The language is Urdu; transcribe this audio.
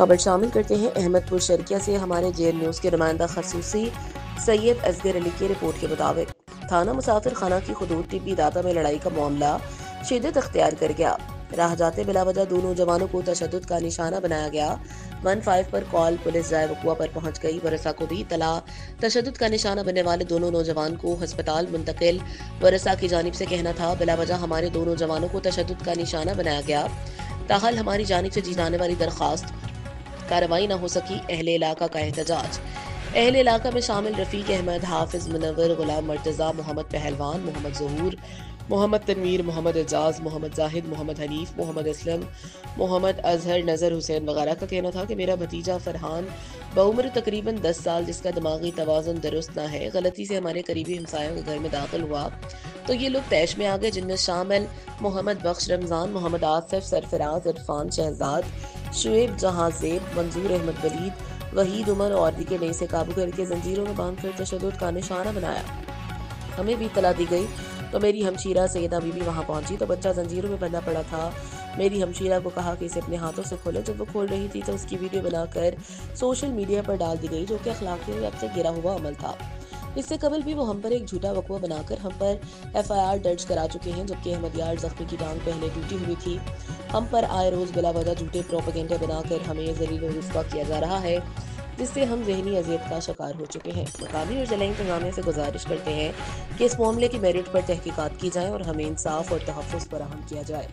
خبر شامل کرتے ہیں احمد پور شرکیہ سے ہمارے جے نیوز کے نمائندہ خصوصی سید اصغر علی کی رپورٹ کے مطابق تھانہ مسافر خانہ کی خدود طبی داتا میں لڑائی کا معاملہ شدت اختیار کر گیا۔ راہ جاتے بلا وجہ دو نوجوانوں کو تشدد کا نشانہ بنایا گیا۔ 15 پر کال پولیس جائے وقوع پر پہنچ گئی۔ ورثاء کو بھی اطلاع۔ تشدد کا نشانہ بننے والے دونوں نوجوان کو ہسپتال منتقل۔ ورثاء کی جانب سے کہنا تھا بلا وجہ ہمارے دو نوجوانوں کو تشدد کا نشانہ بنایا گیا، تاحال ہماری جانب سے دی جانے والی درخواست کارروائی نہ ہو سکی۔ اہل علاقہ کا احتجاج۔ اہل علاقہ میں شامل رفیق احمد، حافظ منور، غلام مرتضیٰ، محمد پہلوان، محمد ظہور، محمد تنویر، محمد اعجاز، محمد زاہد، محمد حنیف، محمد اسلم، محمد اظہر، نذر حسین وغیرہ کا کہنا تھا کہ میرا بھتیجا فرحان بعمر تقریباً 10 سال جس کا دماغی توازن درست نہ ہے، غلطی سے ہمارے قریبی ہمسایوں کے گھر میں داخل ہوا تو یہ لوگ طیش میں آگئے، جن میں شامل محمد بخش رمضان، محمد آصف، سرفراز، عرفان شہزاد، شعیب جہاں زیب، منظور احمد ولید، وحید عمر اور دیگر نے اسے قابو کر کے زنجیروں میں باندھ کر تشدد کا نشانہ بنایا۔ ہمیں بھی اطلاع دی گئی تو میری ہمشیرہ سیدہ بی بی وہاں پہنچی تو بچہ زنجیروں میں بندھا پڑا تھا۔ میری ہمشیرہ کو کہا کہ اسے اپنے ہاتھوں سے کھولے۔ جب وہ کھول رہی تھی تو اس کی ویڈیو بنا کر سوشل میڈیا پر ڈال دی گئی، جو کہ اخلاقیات سے گرا ہوا عمل تھا۔ اس سے قبل بھی وہ ہم پر ایک جھوٹا وقوع بنا کر ہم پر FIR درج کرا چکے ہیں، جبکہ احمد یار زخمی کی ٹانگ پہلے ٹوٹی ہوئی تھی۔ ہم پر آئے روز بلا وجہ جھوٹے پروپیگنڈے بنا کر ہمیں ذلیل و رسوا کیا جا رہا ہے، جس سے ہم ذہنی اذیت کا شکار ہو چکے ہیں۔ مقامی اور ضلعی انتظامیہ سے گزارش کرتے ہیں کہ اس معاملے کی میرٹ پر تحقیقات کی جائیں اور ہمیں انصاف اور تحفظ فراہم کیا جائے۔